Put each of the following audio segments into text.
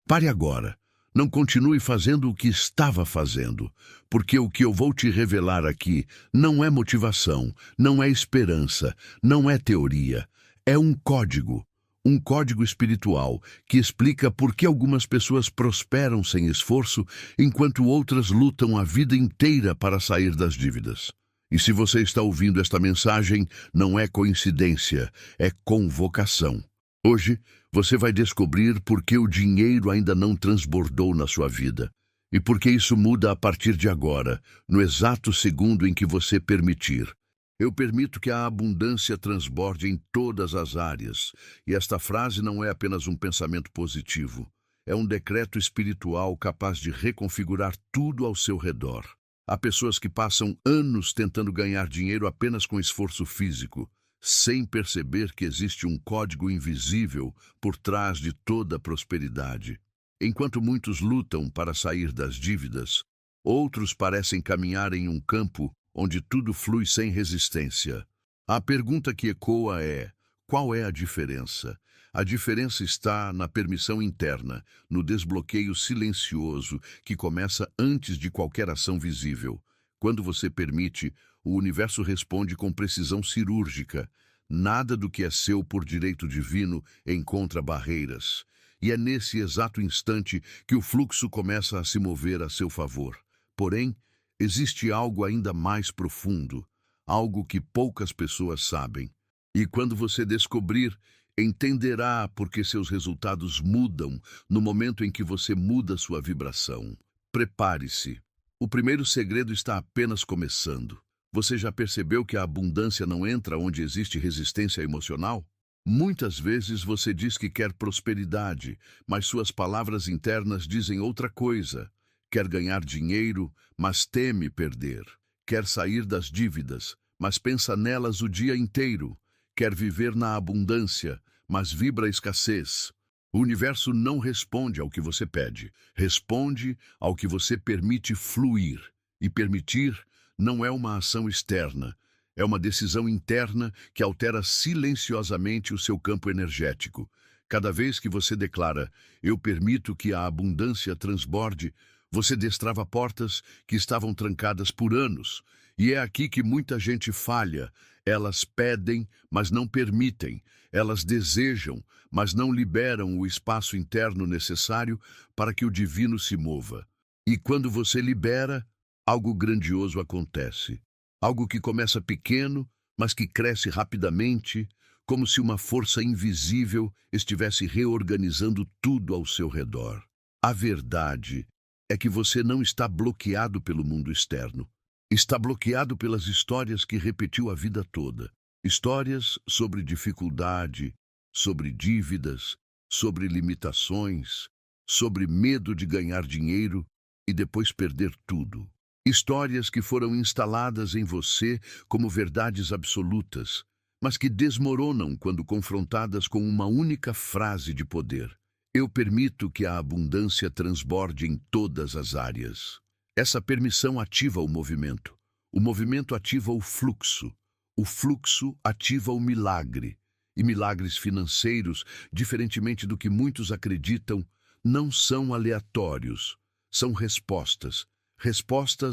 Pare agora. Não continue fazendo o que estava fazendo, porque o que eu vou te revelar aqui não é motivação, não é esperança, não é teoria. É um código espiritual que explica por que algumas pessoas prosperam sem esforço, enquanto outras lutam a vida inteira para sair das dívidas. E se você está ouvindo esta mensagem, não é coincidência, é convocação. Hoje, você vai descobrir por que o dinheiro ainda não transbordou na sua vida. E por que isso muda a partir de agora, no exato segundo em que você permitir. Eu permito que a abundância transborde em todas as áreas. E esta frase não é apenas um pensamento positivo. É um decreto espiritual capaz de reconfigurar tudo ao seu redor. Há pessoas que passam anos tentando ganhar dinheiro apenas com esforço físico, sem perceber que existe um código invisível por trás de toda a prosperidade. Enquanto muitos lutam para sair das dívidas, outros parecem caminhar em um campo onde tudo flui sem resistência. A pergunta que ecoa é: qual é a diferença? A diferença está na permissão interna, no desbloqueio silencioso que começa antes de qualquer ação visível. Quando você permite, o universo responde com precisão cirúrgica. Nada do que é seu por direito divino encontra barreiras. E é nesse exato instante que o fluxo começa a se mover a seu favor. Porém, existe algo ainda mais profundo, algo que poucas pessoas sabem. E quando você descobrir, entenderá por que seus resultados mudam no momento em que você muda sua vibração. Prepare-se. O primeiro segredo está apenas começando. Você já percebeu que a abundância não entra onde existe resistência emocional? Muitas vezes você diz que quer prosperidade, mas suas palavras internas dizem outra coisa. Quer ganhar dinheiro, mas teme perder. Quer sair das dívidas, mas pensa nelas o dia inteiro. Quer viver na abundância, mas vibra a escassez. O universo não responde ao que você pede, responde ao que você permite fluir. E permitir não é uma ação externa, é uma decisão interna que altera silenciosamente o seu campo energético. Cada vez que você declara, eu permito que a abundância transborde, você destrava portas que estavam trancadas por anos. E é aqui que muita gente falha. Elas pedem, mas não permitem. Elas desejam, mas não liberam o espaço interno necessário para que o divino se mova. E quando você libera, algo grandioso acontece. Algo que começa pequeno, mas que cresce rapidamente, como se uma força invisível estivesse reorganizando tudo ao seu redor. A verdade é que você não está bloqueado pelo mundo externo. Está bloqueado pelas histórias que repetiu a vida toda. Histórias sobre dificuldade, sobre dívidas, sobre limitações, sobre medo de ganhar dinheiro e depois perder tudo. Histórias que foram instaladas em você como verdades absolutas, mas que desmoronam quando confrontadas com uma única frase de poder. Eu permito que a abundância transborde em todas as áreas. Essa permissão ativa o movimento ativa o fluxo ativa o milagre. E milagres financeiros, diferentemente do que muitos acreditam, não são aleatórios, são respostas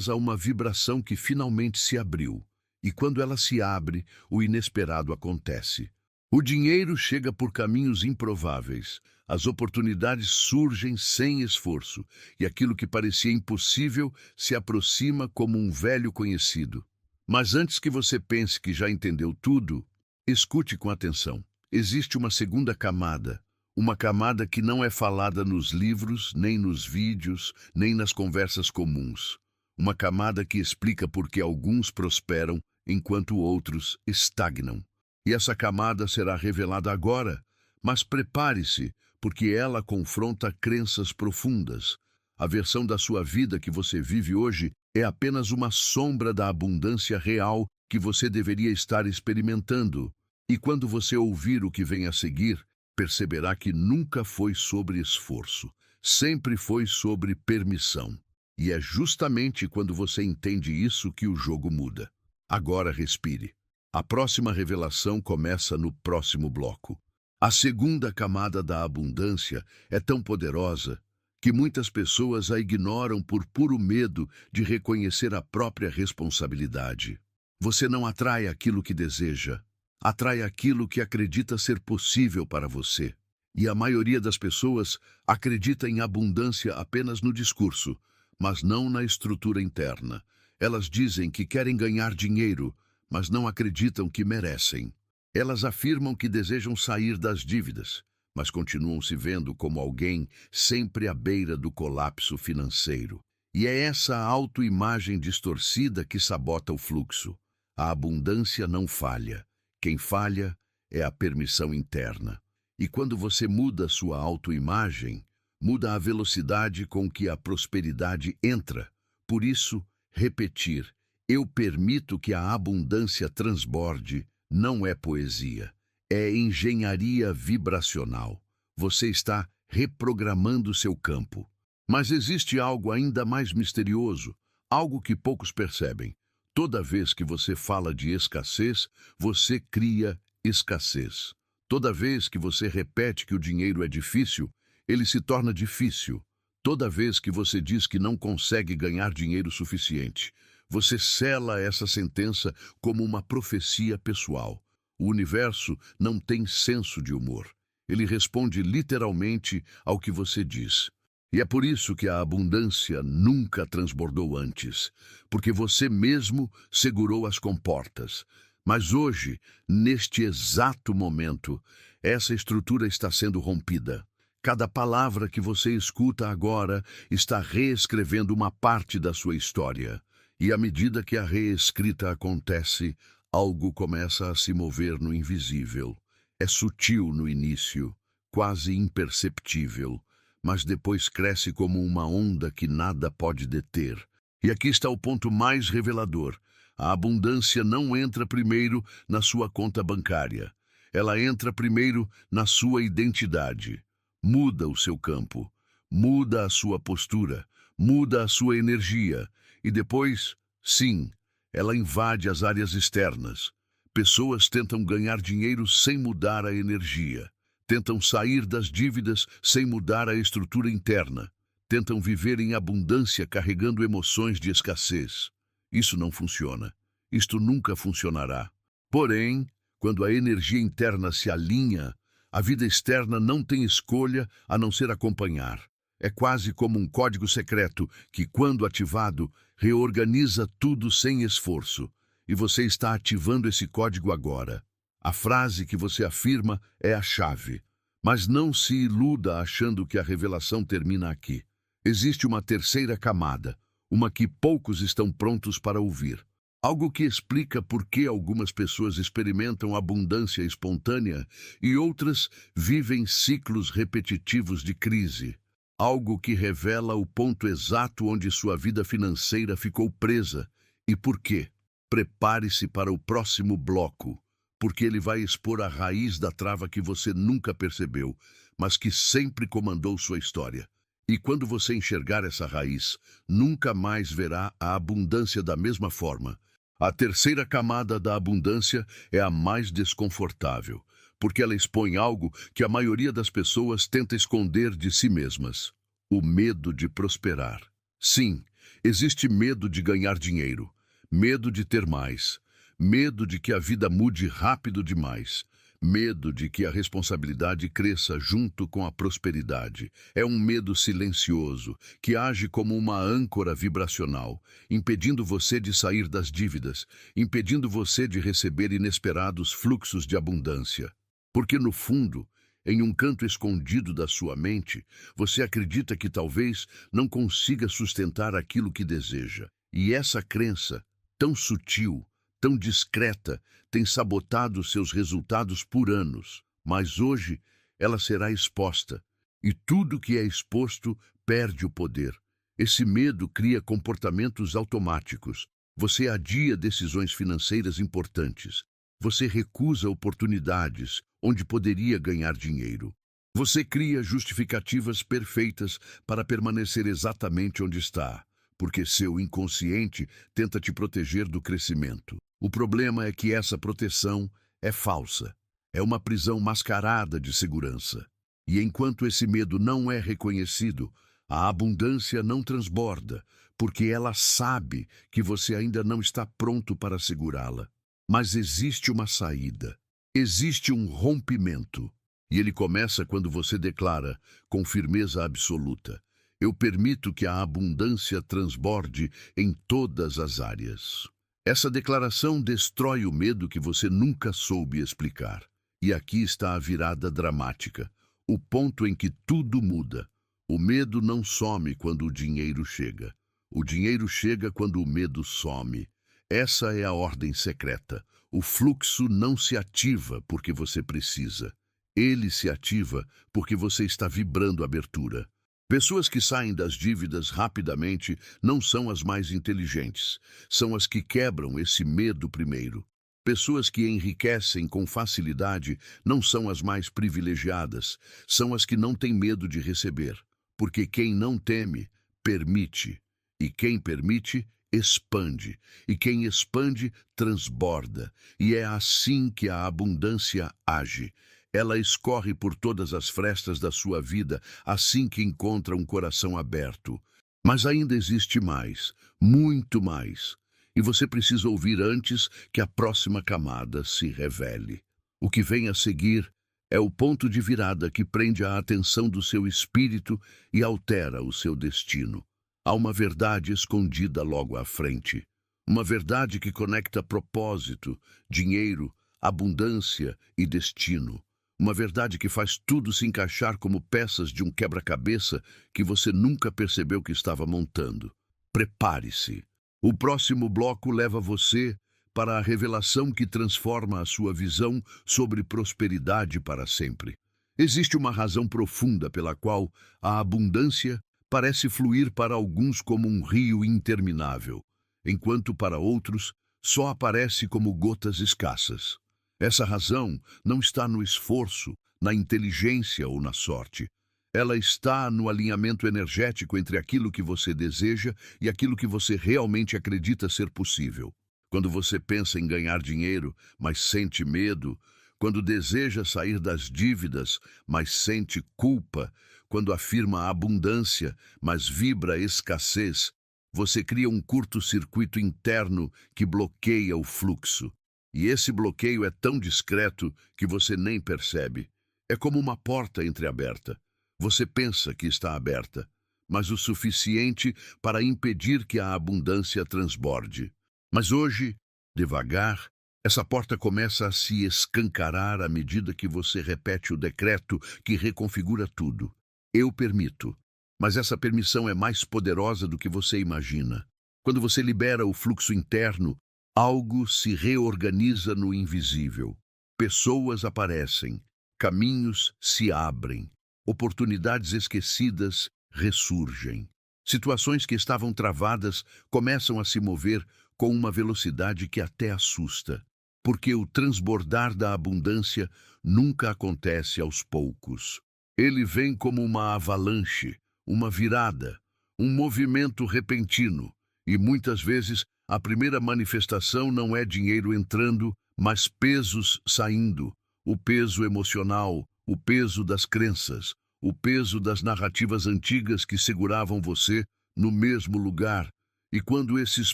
a uma vibração que finalmente se abriu. E quando ela se abre, o inesperado acontece. O dinheiro chega por caminhos improváveis. As oportunidades surgem sem esforço, e aquilo que parecia impossível se aproxima como um velho conhecido. Mas antes que você pense que já entendeu tudo, escute com atenção. Existe uma segunda camada, uma camada que não é falada nos livros, nem nos vídeos, nem nas conversas comuns. Uma camada que explica por que alguns prosperam enquanto outros estagnam. E essa camada será revelada agora, mas prepare-se, porque ela confronta crenças profundas. A versão da sua vida que você vive hoje é apenas uma sombra da abundância real que você deveria estar experimentando. E quando você ouvir o que vem a seguir, perceberá que nunca foi sobre esforço, sempre foi sobre permissão. E é justamente quando você entende isso que o jogo muda. Agora respire. A próxima revelação começa no próximo bloco. A segunda camada da abundância é tão poderosa que muitas pessoas a ignoram por puro medo de reconhecer a própria responsabilidade. Você não atrai aquilo que deseja, atrai aquilo que acredita ser possível para você. E a maioria das pessoas acredita em abundância apenas no discurso, mas não na estrutura interna. Elas dizem que querem ganhar dinheiro, mas não acreditam que merecem. Elas afirmam que desejam sair das dívidas, mas continuam se vendo como alguém sempre à beira do colapso financeiro. E é essa autoimagem distorcida que sabota o fluxo. A abundância não falha. Quem falha é a permissão interna. E quando você muda sua autoimagem, muda a velocidade com que a prosperidade entra. Por isso, repetir, eu permito que a abundância transborde, não é poesia. É engenharia vibracional. Você está reprogramando seu campo. Mas existe algo ainda mais misterioso, algo que poucos percebem. Toda vez que você fala de escassez, você cria escassez. Toda vez que você repete que o dinheiro é difícil, ele se torna difícil. Toda vez que você diz que não consegue ganhar dinheiro suficiente, você sela essa sentença como uma profecia pessoal. O universo não tem senso de humor. Ele responde literalmente ao que você diz. E é por isso que a abundância nunca transbordou antes, porque você mesmo segurou as comportas. Mas hoje, neste exato momento, essa estrutura está sendo rompida. Cada palavra que você escuta agora está reescrevendo uma parte da sua história. E à medida que a reescrita acontece, algo começa a se mover no invisível. É sutil no início, quase imperceptível, mas depois cresce como uma onda que nada pode deter. E aqui está o ponto mais revelador. A abundância não entra primeiro na sua conta bancária. Ela entra primeiro na sua identidade. Muda o seu campo, muda a sua postura, muda a sua energia. E depois, sim, ela invade as áreas externas. Pessoas tentam ganhar dinheiro sem mudar a energia. Tentam sair das dívidas sem mudar a estrutura interna. Tentam viver em abundância carregando emoções de escassez. Isso não funciona. Isto nunca funcionará. Porém, quando a energia interna se alinha, a vida externa não tem escolha a não ser acompanhar. É quase como um código secreto que, quando ativado, reorganiza tudo sem esforço. E você está ativando esse código agora. A frase que você afirma é a chave. Mas não se iluda achando que a revelação termina aqui. Existe uma terceira camada, uma que poucos estão prontos para ouvir. Algo que explica por que algumas pessoas experimentam abundância espontânea e outras vivem ciclos repetitivos de crise. Algo que revela o ponto exato onde sua vida financeira ficou presa. E por quê? Prepare-se para o próximo bloco, porque ele vai expor a raiz da trava que você nunca percebeu, mas que sempre comandou sua história. E quando você enxergar essa raiz, nunca mais verá a abundância da mesma forma. A terceira camada da abundância é a mais desconfortável, porque ela expõe algo que a maioria das pessoas tenta esconder de si mesmas: o medo de prosperar. Sim, existe medo de ganhar dinheiro, medo de ter mais, medo de que a vida mude rápido demais, medo de que a responsabilidade cresça junto com a prosperidade. É um medo silencioso, que age como uma âncora vibracional, impedindo você de sair das dívidas, impedindo você de receber inesperados fluxos de abundância. Porque, no fundo, em um canto escondido da sua mente, você acredita que talvez não consiga sustentar aquilo que deseja. E essa crença, tão sutil, tão discreta, tem sabotado seus resultados por anos. Mas hoje ela será exposta. E tudo que é exposto perde o poder. Esse medo cria comportamentos automáticos. Você adia decisões financeiras importantes. Você recusa oportunidades onde poderia ganhar dinheiro. Você cria justificativas perfeitas para permanecer exatamente onde está, porque seu inconsciente tenta te proteger do crescimento. O problema é que essa proteção é falsa. É uma prisão mascarada de segurança. E enquanto esse medo não é reconhecido, A abundância não transborda, porque ela sabe que você ainda não está pronto para segurá-la. Mas existe uma saída, existe um rompimento. E ele começa quando você declara, com firmeza absoluta: eu permito que a abundância transborde em todas as áreas. Essa declaração destrói o medo que você nunca soube explicar. E aqui está a virada dramática, o ponto em que tudo muda. O medo não some quando o dinheiro chega. O dinheiro chega quando o medo some. Essa é a ordem secreta. O fluxo não se ativa porque você precisa. Ele se ativa porque você está vibrando abertura. Pessoas que saem das dívidas rapidamente não são as mais inteligentes, são as que quebram esse medo primeiro. Pessoas que enriquecem com facilidade não são as mais privilegiadas, são as que não têm medo de receber. Porque quem não teme, permite. E quem permite, expande. E quem expande, transborda. E é assim que a abundância age. Ela escorre por todas as frestas da sua vida assim que encontra um coração aberto. Mas ainda existe mais, muito mais. E você precisa ouvir antes que a próxima camada se revele. O que vem a seguir é o ponto de virada que prende a atenção do seu espírito e altera o seu destino. Há uma verdade escondida logo à frente. Uma verdade que conecta propósito, dinheiro, abundância e destino. Uma verdade que faz tudo se encaixar como peças de um quebra-cabeça que você nunca percebeu que estava montando. Prepare-se. O próximo bloco leva você para a revelação que transforma a sua visão sobre prosperidade para sempre. Existe uma razão profunda pela qual a abundância parece fluir para alguns como um rio interminável, enquanto para outros só aparece como gotas escassas. Essa razão não está no esforço, na inteligência ou na sorte. Ela está no alinhamento energético entre aquilo que você deseja e aquilo que você realmente acredita ser possível. Quando você pensa em ganhar dinheiro, mas sente medo, quando deseja sair das dívidas, mas sente culpa, quando afirma abundância, mas vibra escassez, você cria um curto-circuito interno que bloqueia o fluxo. E esse bloqueio é tão discreto que você nem percebe. É como uma porta entreaberta. Você pensa que está aberta, mas o suficiente para impedir que a abundância transborde. Mas hoje, devagar, essa porta começa a se escancarar à medida que você repete o decreto que reconfigura tudo. Eu permito. Mas essa permissão é mais poderosa do que você imagina. Quando você libera o fluxo interno, algo se reorganiza no invisível. Pessoas aparecem, caminhos se abrem, oportunidades esquecidas ressurgem. Situações que estavam travadas começam a se mover com uma velocidade que até assusta, porque o transbordar da abundância nunca acontece aos poucos. Ele vem como uma avalanche, uma virada, um movimento repentino, e muitas vezes a primeira manifestação não é dinheiro entrando, mas pesos saindo. O peso emocional, o peso das crenças, o peso das narrativas antigas que seguravam você no mesmo lugar. E quando esses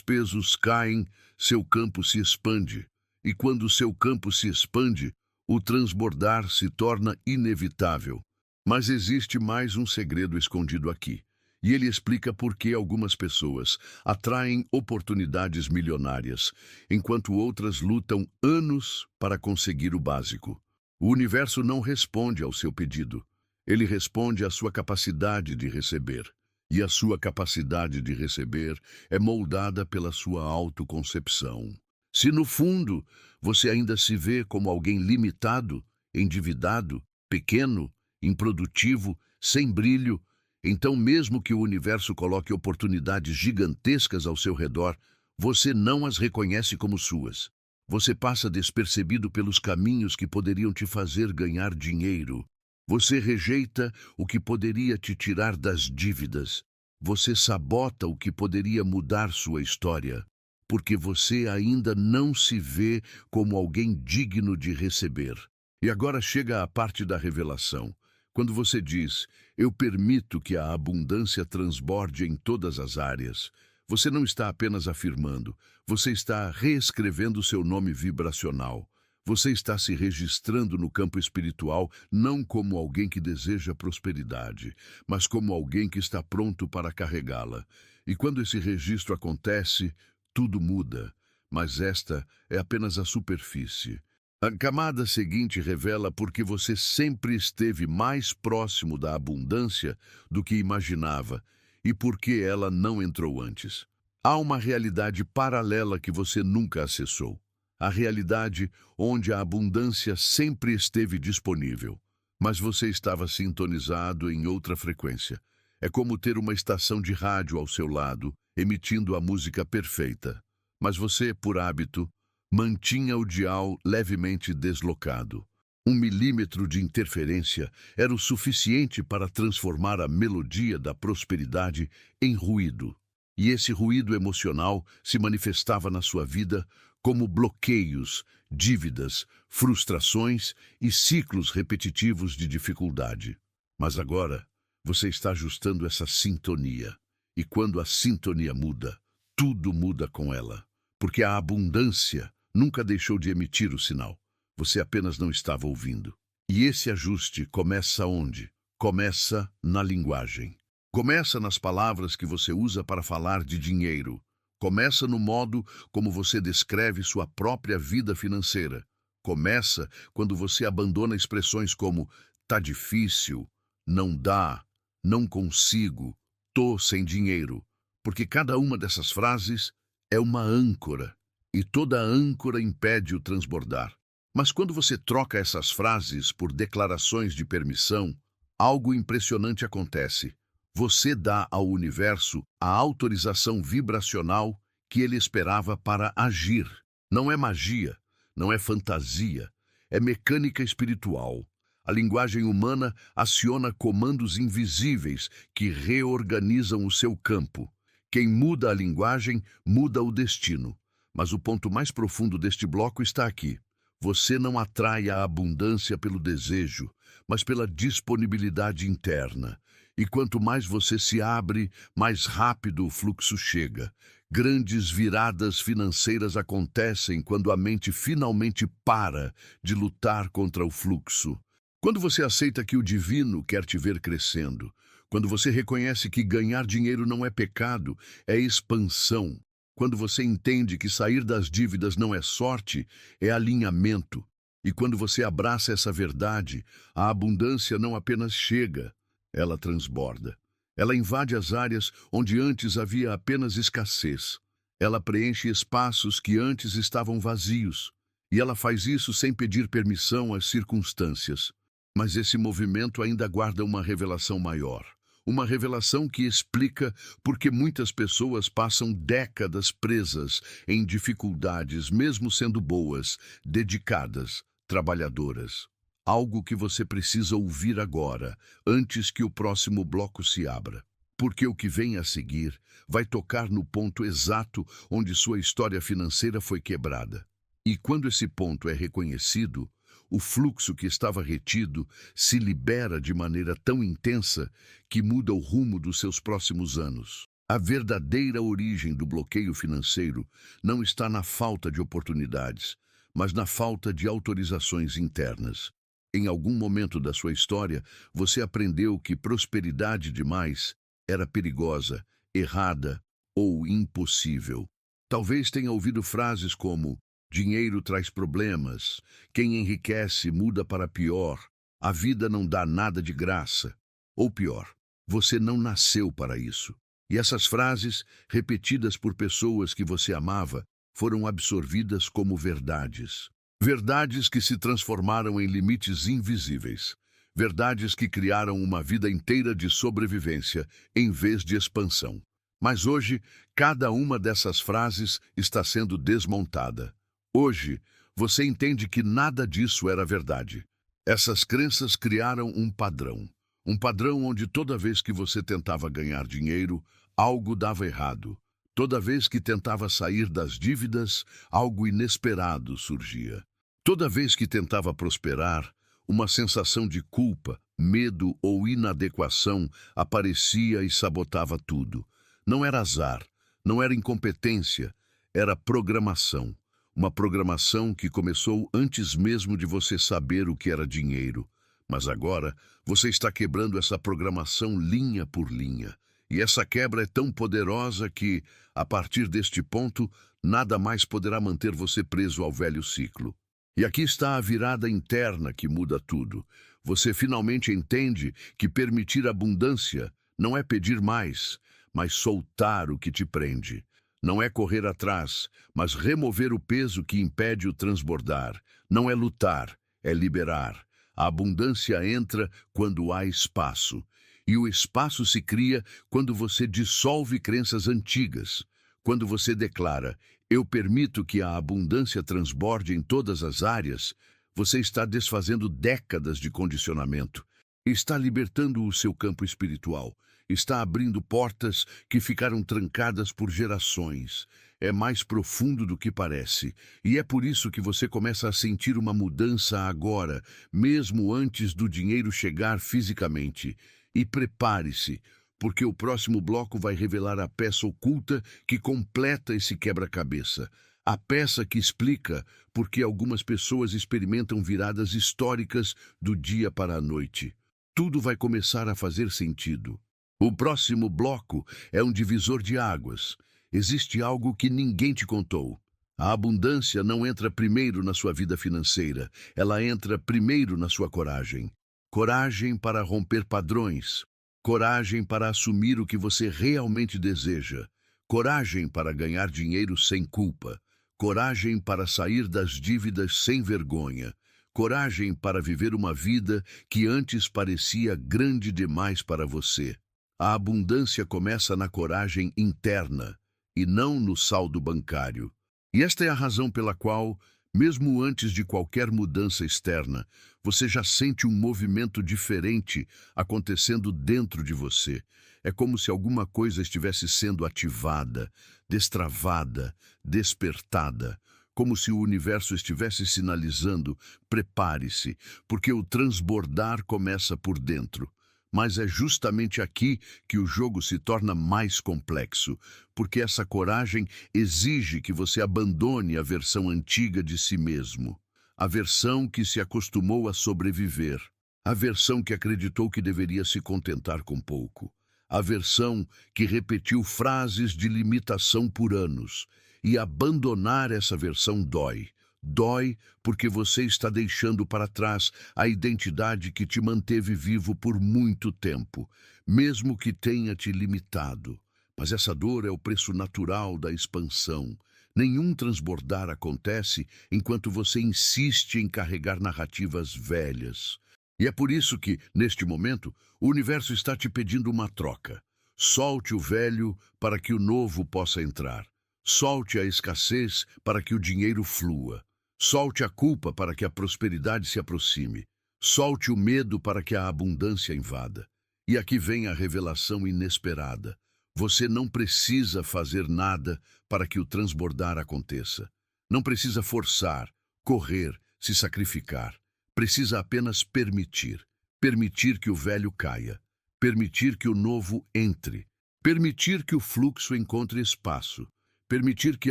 pesos caem, seu campo se expande. E quando seu campo se expande, o transbordar se torna inevitável. Mas existe mais um segredo escondido aqui. E ele explica por que algumas pessoas atraem oportunidades milionárias, enquanto outras lutam anos para conseguir o básico. O universo não responde ao seu pedido. Ele responde à sua capacidade de receber. E a sua capacidade de receber é moldada pela sua autoconcepção. Se no fundo você ainda se vê como alguém limitado, endividado, pequeno, improdutivo, sem brilho, então, mesmo que o universo coloque oportunidades gigantescas ao seu redor, você não as reconhece como suas. Você passa despercebido pelos caminhos que poderiam te fazer ganhar dinheiro. Você rejeita o que poderia te tirar das dívidas. Você sabota o que poderia mudar sua história, porque você ainda não se vê como alguém digno de receber. E agora chega a parte da revelação. Quando você diz, eu permito que a abundância transborde em todas as áreas, você não está apenas afirmando, você está reescrevendo seu nome vibracional. Você está se registrando no campo espiritual não como alguém que deseja prosperidade, mas como alguém que está pronto para carregá-la. E quando esse registro acontece, tudo muda, mas esta é apenas a superfície. A camada seguinte revela porque você sempre esteve mais próximo da abundância do que imaginava e porque ela não entrou antes. Há uma realidade paralela que você nunca acessou. A realidade onde a abundância sempre esteve disponível, mas você estava sintonizado em outra frequência. É como ter uma estação de rádio ao seu lado, emitindo a música perfeita. Mas você, por hábito, mantinha o dial levemente deslocado. 1 milímetro de interferência era o suficiente para transformar a melodia da prosperidade em ruído. E esse ruído emocional se manifestava na sua vida como bloqueios, dívidas, frustrações e ciclos repetitivos de dificuldade. Mas agora, você está ajustando essa sintonia. E quando a sintonia muda, tudo muda com ela. Porque a abundância nunca deixou de emitir o sinal. Você apenas não estava ouvindo. E esse ajuste começa onde? Começa na linguagem. Começa nas palavras que você usa para falar de dinheiro. Começa no modo como você descreve sua própria vida financeira. Começa quando você abandona expressões como tá difícil, não dá, não consigo, tô sem dinheiro. Porque cada uma dessas frases é uma âncora, e toda âncora impede o transbordar. Mas quando você troca essas frases por declarações de permissão, algo impressionante acontece. Você dá ao universo a autorização vibracional que ele esperava para agir. Não é magia, não é fantasia, é mecânica espiritual. A linguagem humana aciona comandos invisíveis que reorganizam o seu campo. Quem muda a linguagem, muda o destino. Mas o ponto mais profundo deste bloco está aqui. Você não atrai a abundância pelo desejo, mas pela disponibilidade interna. E quanto mais você se abre, mais rápido o fluxo chega. Grandes viradas financeiras acontecem quando a mente finalmente para de lutar contra o fluxo. Quando você aceita que o divino quer te ver crescendo, quando você reconhece que ganhar dinheiro não é pecado, é expansão. Quando você entende que sair das dívidas não é sorte, é alinhamento. E quando você abraça essa verdade, a abundância não apenas chega, ela transborda. Ela invade as áreas onde antes havia apenas escassez. Ela preenche espaços que antes estavam vazios. E ela faz isso sem pedir permissão às circunstâncias. Mas esse movimento ainda guarda uma revelação maior. Uma revelação que explica por que muitas pessoas passam décadas presas em dificuldades, mesmo sendo boas, dedicadas, trabalhadoras. Algo que você precisa ouvir agora, antes que o próximo bloco se abra. Porque o que vem a seguir vai tocar no ponto exato onde sua história financeira foi quebrada. E quando esse ponto é reconhecido, o fluxo que estava retido se libera de maneira tão intensa que muda o rumo dos seus próximos anos. A verdadeira origem do bloqueio financeiro não está na falta de oportunidades, mas na falta de autorizações internas. Em algum momento da sua história, você aprendeu que prosperidade demais era perigosa, errada ou impossível. Talvez tenha ouvido frases como dinheiro traz problemas, quem enriquece muda para pior, a vida não dá nada de graça. Ou pior, você não nasceu para isso. E essas frases, repetidas por pessoas que você amava, foram absorvidas como verdades. Verdades que se transformaram em limites invisíveis. Verdades que criaram uma vida inteira de sobrevivência em vez de expansão. Mas hoje, cada uma dessas frases está sendo desmontada. Hoje, você entende que nada disso era verdade. Essas crenças criaram um padrão. Um padrão onde toda vez que você tentava ganhar dinheiro, algo dava errado. Toda vez que tentava sair das dívidas, algo inesperado surgia. Toda vez que tentava prosperar, uma sensação de culpa, medo ou inadequação aparecia e sabotava tudo. Não era azar, não era incompetência, era programação. Uma programação que começou antes mesmo de você saber o que era dinheiro. Mas agora, você está quebrando essa programação linha por linha. E essa quebra é tão poderosa que, a partir deste ponto, nada mais poderá manter você preso ao velho ciclo. E aqui está a virada interna que muda tudo. Você finalmente entende que permitir abundância não é pedir mais, mas soltar o que te prende. Não é correr atrás, mas remover o peso que impede o transbordar. Não é lutar, é liberar. A abundância entra quando há espaço. E o espaço se cria quando você dissolve crenças antigas. Quando você declara, eu permito que a abundância transborde em todas as áreas, você está desfazendo décadas de condicionamento. Está libertando o seu campo espiritual. Está abrindo portas que ficaram trancadas por gerações. É mais profundo do que parece. E é por isso que você começa a sentir uma mudança agora, mesmo antes do dinheiro chegar fisicamente. E prepare-se, porque o próximo bloco vai revelar a peça oculta que completa esse quebra-cabeça. A peça que explica por que algumas pessoas experimentam viradas históricas do dia para a noite. Tudo vai começar a fazer sentido. O próximo bloco é um divisor de águas. Existe algo que ninguém te contou. A abundância não entra primeiro na sua vida financeira, ela entra primeiro na sua coragem. Coragem para romper padrões. Coragem para assumir o que você realmente deseja. Coragem para ganhar dinheiro sem culpa. Coragem para sair das dívidas sem vergonha. Coragem para viver uma vida que antes parecia grande demais para você. A abundância começa na coragem interna e não no saldo bancário. E esta é a razão pela qual, mesmo antes de qualquer mudança externa, você já sente um movimento diferente acontecendo dentro de você. É como se alguma coisa estivesse sendo ativada, destravada, despertada. Como se o universo estivesse sinalizando, prepare-se, porque o transbordar começa por dentro. Mas é justamente aqui que o jogo se torna mais complexo, porque essa coragem exige que você abandone a versão antiga de si mesmo, a versão que se acostumou a sobreviver, a versão que acreditou que deveria se contentar com pouco, a versão que repetiu frases de limitação por anos. E abandonar essa versão dói. Dói porque você está deixando para trás a identidade que te manteve vivo por muito tempo, mesmo que tenha te limitado. Mas essa dor é o preço natural da expansão. Nenhum transbordar acontece enquanto você insiste em carregar narrativas velhas. E é por isso que, neste momento, o universo está te pedindo uma troca. Solte o velho para que o novo possa entrar. Solte a escassez para que o dinheiro flua. Solte a culpa para que a prosperidade se aproxime. Solte o medo para que a abundância invada. E aqui vem a revelação inesperada. Você não precisa fazer nada para que o transbordar aconteça. Não precisa forçar, correr, se sacrificar. Precisa apenas permitir. Permitir que o velho caia. Permitir que o novo entre. Permitir que o fluxo encontre espaço. Permitir que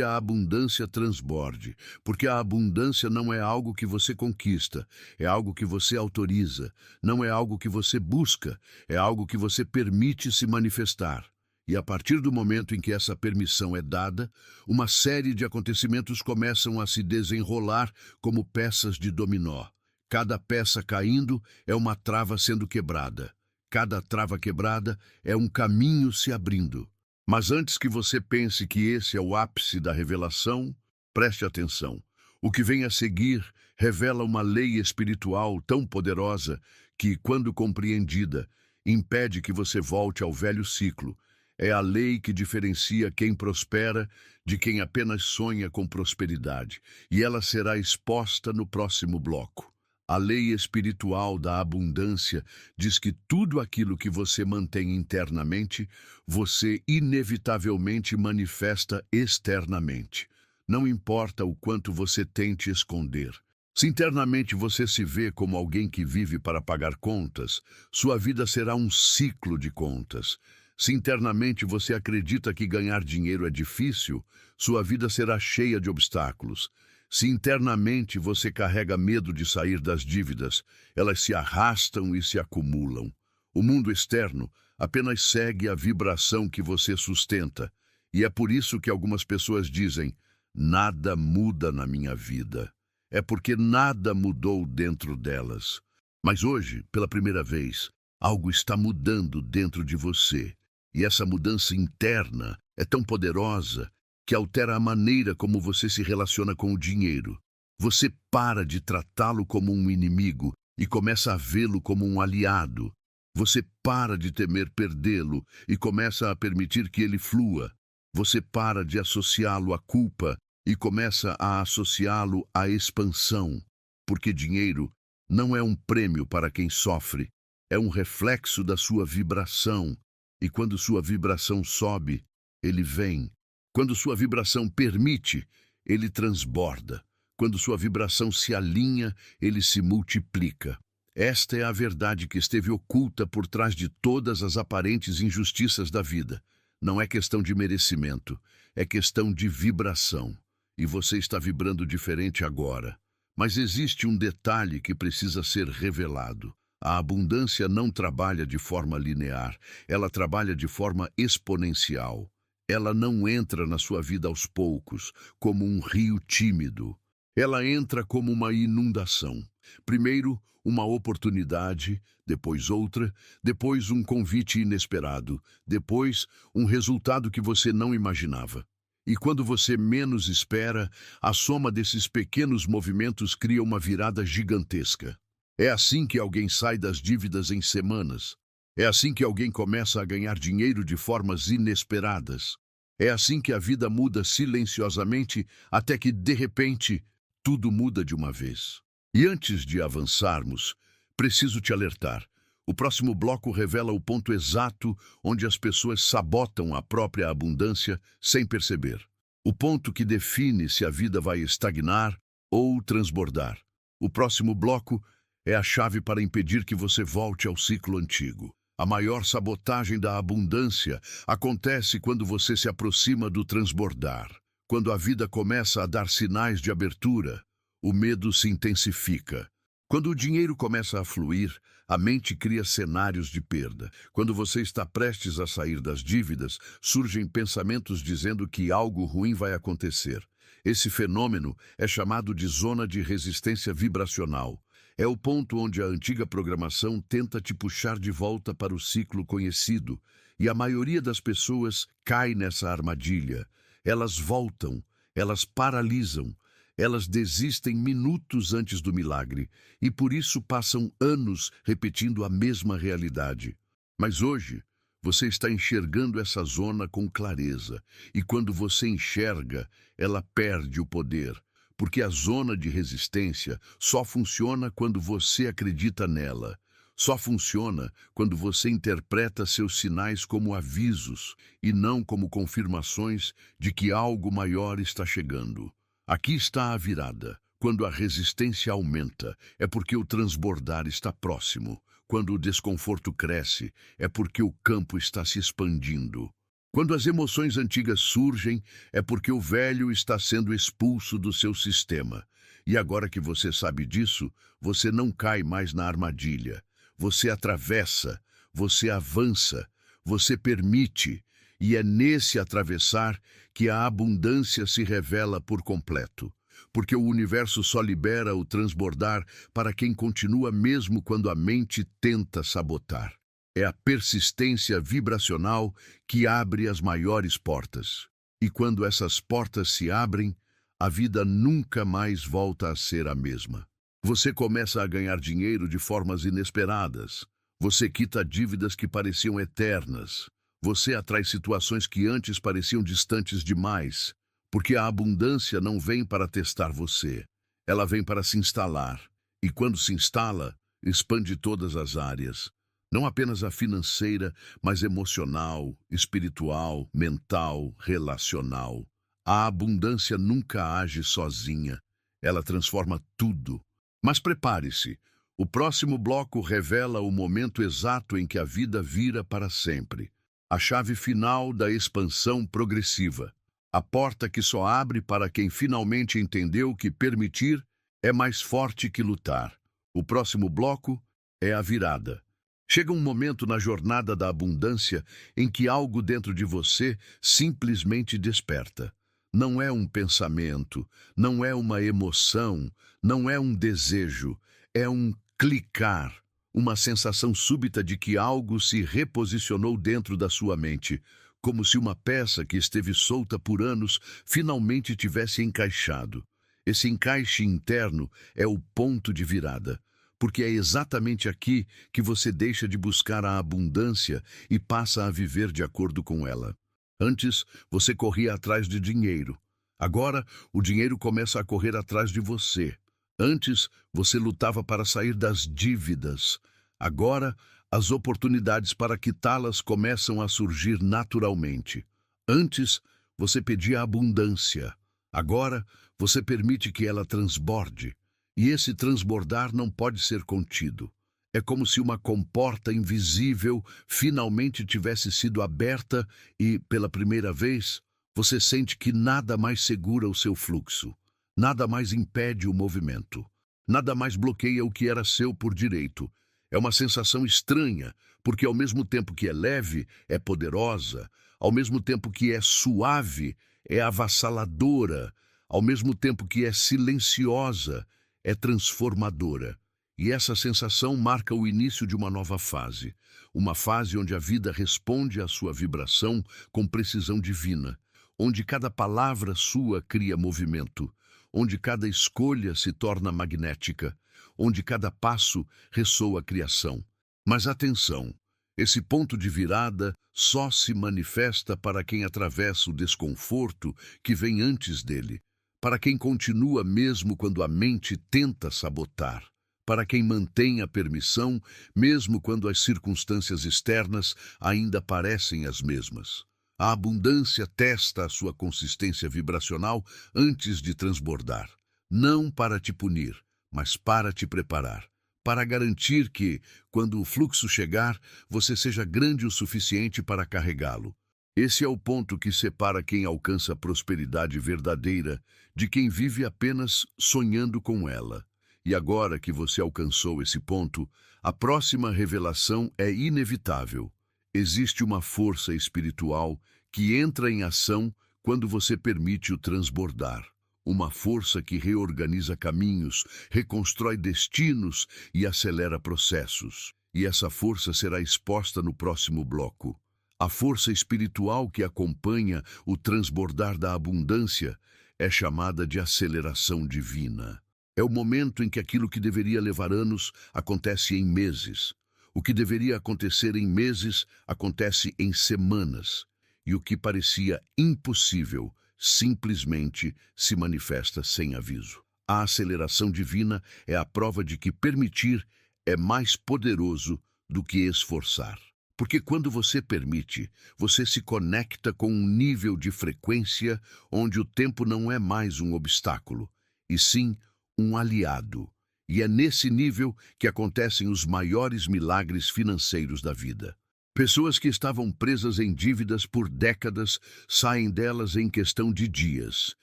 a abundância transborde, porque a abundância não é algo que você conquista, é algo que você autoriza, não é algo que você busca, é algo que você permite se manifestar. E a partir do momento em que essa permissão é dada, uma série de acontecimentos começam a se desenrolar como peças de dominó. Cada peça caindo é uma trava sendo quebrada. Cada trava quebrada é um caminho se abrindo. Mas antes que você pense que esse é o ápice da revelação, preste atenção. O que vem a seguir revela uma lei espiritual tão poderosa que, quando compreendida, impede que você volte ao velho ciclo. É a lei que diferencia quem prospera de quem apenas sonha com prosperidade, e ela será exposta no próximo bloco. A lei espiritual da abundância diz que tudo aquilo que você mantém internamente, você inevitavelmente manifesta externamente. Não importa o quanto você tente esconder. Se internamente você se vê como alguém que vive para pagar contas, sua vida será um ciclo de contas. Se internamente você acredita que ganhar dinheiro é difícil, sua vida será cheia de obstáculos. Se internamente você carrega medo de sair das dívidas, elas se arrastam e se acumulam. O mundo externo apenas segue a vibração que você sustenta. E é por isso que algumas pessoas dizem: nada muda na minha vida. É porque nada mudou dentro delas. Mas hoje, pela primeira vez, algo está mudando dentro de você. E essa mudança interna é tão poderosa que altera a maneira como você se relaciona com o dinheiro. Você para de tratá-lo como um inimigo e começa a vê-lo como um aliado. Você para de temer perdê-lo e começa a permitir que ele flua. Você para de associá-lo à culpa e começa a associá-lo à expansão, porque dinheiro não é um prêmio para quem sofre, é um reflexo da sua vibração, e quando sua vibração sobe, ele vem. Quando sua vibração permite, ele transborda. Quando sua vibração se alinha, ele se multiplica. Esta é a verdade que esteve oculta por trás de todas as aparentes injustiças da vida. Não é questão de merecimento, é questão de vibração. E você está vibrando diferente agora. Mas existe um detalhe que precisa ser revelado. A abundância não trabalha de forma linear, ela trabalha de forma exponencial. Ela não entra na sua vida aos poucos, como um rio tímido. Ela entra como uma inundação. Primeiro, uma oportunidade, depois outra, depois um convite inesperado, depois um resultado que você não imaginava. E quando você menos espera, a soma desses pequenos movimentos cria uma virada gigantesca. É assim que alguém sai das dívidas em semanas. É assim que alguém começa a ganhar dinheiro de formas inesperadas. É assim que a vida muda silenciosamente até que, de repente, tudo muda de uma vez. E antes de avançarmos, preciso te alertar. O próximo bloco revela o ponto exato onde as pessoas sabotam a própria abundância sem perceber. O ponto que define se a vida vai estagnar ou transbordar. O próximo bloco é a chave para impedir que você volte ao ciclo antigo. A maior sabotagem da abundância acontece quando você se aproxima do transbordar. Quando a vida começa a dar sinais de abertura, o medo se intensifica. Quando o dinheiro começa a fluir, a mente cria cenários de perda. Quando você está prestes a sair das dívidas, surgem pensamentos dizendo que algo ruim vai acontecer. Esse fenômeno é chamado de zona de resistência vibracional. É o ponto onde a antiga programação tenta te puxar de volta para o ciclo conhecido, e a maioria das pessoas cai nessa armadilha. Elas voltam, elas paralisam, elas desistem minutos antes do milagre e por isso passam anos repetindo a mesma realidade. Mas hoje, você está enxergando essa zona com clareza e quando você enxerga, ela perde o poder, porque a zona de resistência só funciona quando você acredita nela. Só funciona quando você interpreta seus sinais como avisos e não como confirmações de que algo maior está chegando. Aqui está a virada. Quando a resistência aumenta, é porque o transbordar está próximo. Quando o desconforto cresce, é porque o campo está se expandindo. Quando as emoções antigas surgem, é porque o velho está sendo expulso do seu sistema. E agora que você sabe disso, você não cai mais na armadilha. Você atravessa, você avança, você permite. E é nesse atravessar que a abundância se revela por completo. Porque o universo só libera o transbordar para quem continua mesmo quando a mente tenta sabotar. É a persistência vibracional que abre as maiores portas. E quando essas portas se abrem, a vida nunca mais volta a ser a mesma. Você começa a ganhar dinheiro de formas inesperadas. Você quita dívidas que pareciam eternas. Você atrai situações que antes pareciam distantes demais, porque a abundância não vem para testar você. Ela vem para se instalar. E quando se instala, expande todas as áreas. Não apenas a financeira, mas emocional, espiritual, mental, relacional. A abundância nunca age sozinha. Ela transforma tudo. Mas prepare-se. O próximo bloco revela o momento exato em que a vida vira para sempre. A chave final da expansão progressiva. A porta que só abre para quem finalmente entendeu que permitir é mais forte que lutar. O próximo bloco é a virada. Chega um momento na jornada da abundância em que algo dentro de você simplesmente desperta. Não é um pensamento, não é uma emoção, não é um desejo, é um clicar, uma sensação súbita de que algo se reposicionou dentro da sua mente, como se uma peça que esteve solta por anos finalmente tivesse encaixado. Esse encaixe interno é o ponto de virada, porque é exatamente aqui que você deixa de buscar a abundância e passa a viver de acordo com ela. Antes, você corria atrás de dinheiro. Agora, o dinheiro começa a correr atrás de você. Antes, você lutava para sair das dívidas. Agora, as oportunidades para quitá-las começam a surgir naturalmente. Antes, você pedia abundância. Agora, você permite que ela transborde. E esse transbordar não pode ser contido. É como se uma comporta invisível finalmente tivesse sido aberta e, pela primeira vez, você sente que nada mais segura o seu fluxo. Nada mais impede o movimento. Nada mais bloqueia o que era seu por direito. É uma sensação estranha, porque ao mesmo tempo que é leve, é poderosa. Ao mesmo tempo que é suave, é avassaladora. Ao mesmo tempo que é silenciosa, é transformadora. E essa sensação marca o início de uma nova fase. Uma fase onde a vida responde à sua vibração com precisão divina. Onde cada palavra sua cria movimento. Onde cada escolha se torna magnética. Onde cada passo ressoa a criação. Mas atenção, esse ponto de virada só se manifesta para quem atravessa o desconforto que vem antes dele. Para quem continua mesmo quando a mente tenta sabotar. Para quem mantém a permissão, mesmo quando as circunstâncias externas ainda parecem as mesmas. A abundância testa a sua consistência vibracional antes de transbordar. Não para te punir, mas para te preparar. Para garantir que, quando o fluxo chegar, você seja grande o suficiente para carregá-lo. Esse é o ponto que separa quem alcança a prosperidade verdadeira de quem vive apenas sonhando com ela. E agora que você alcançou esse ponto, a próxima revelação é inevitável. Existe uma força espiritual que entra em ação quando você permite o transbordar. Uma força que reorganiza caminhos, reconstrói destinos e acelera processos. E essa força será exposta no próximo bloco. A força espiritual que acompanha o transbordar da abundância é chamada de aceleração divina. É o momento em que aquilo que deveria levar anos acontece em meses. O que deveria acontecer em meses acontece em semanas. E o que parecia impossível simplesmente se manifesta sem aviso. A aceleração divina é a prova de que permitir é mais poderoso do que esforçar. Porque quando você permite, você se conecta com um nível de frequência onde o tempo não é mais um obstáculo, e sim um aliado. E é nesse nível que acontecem os maiores milagres financeiros da vida. Pessoas que estavam presas em dívidas por décadas saem delas em questão de dias.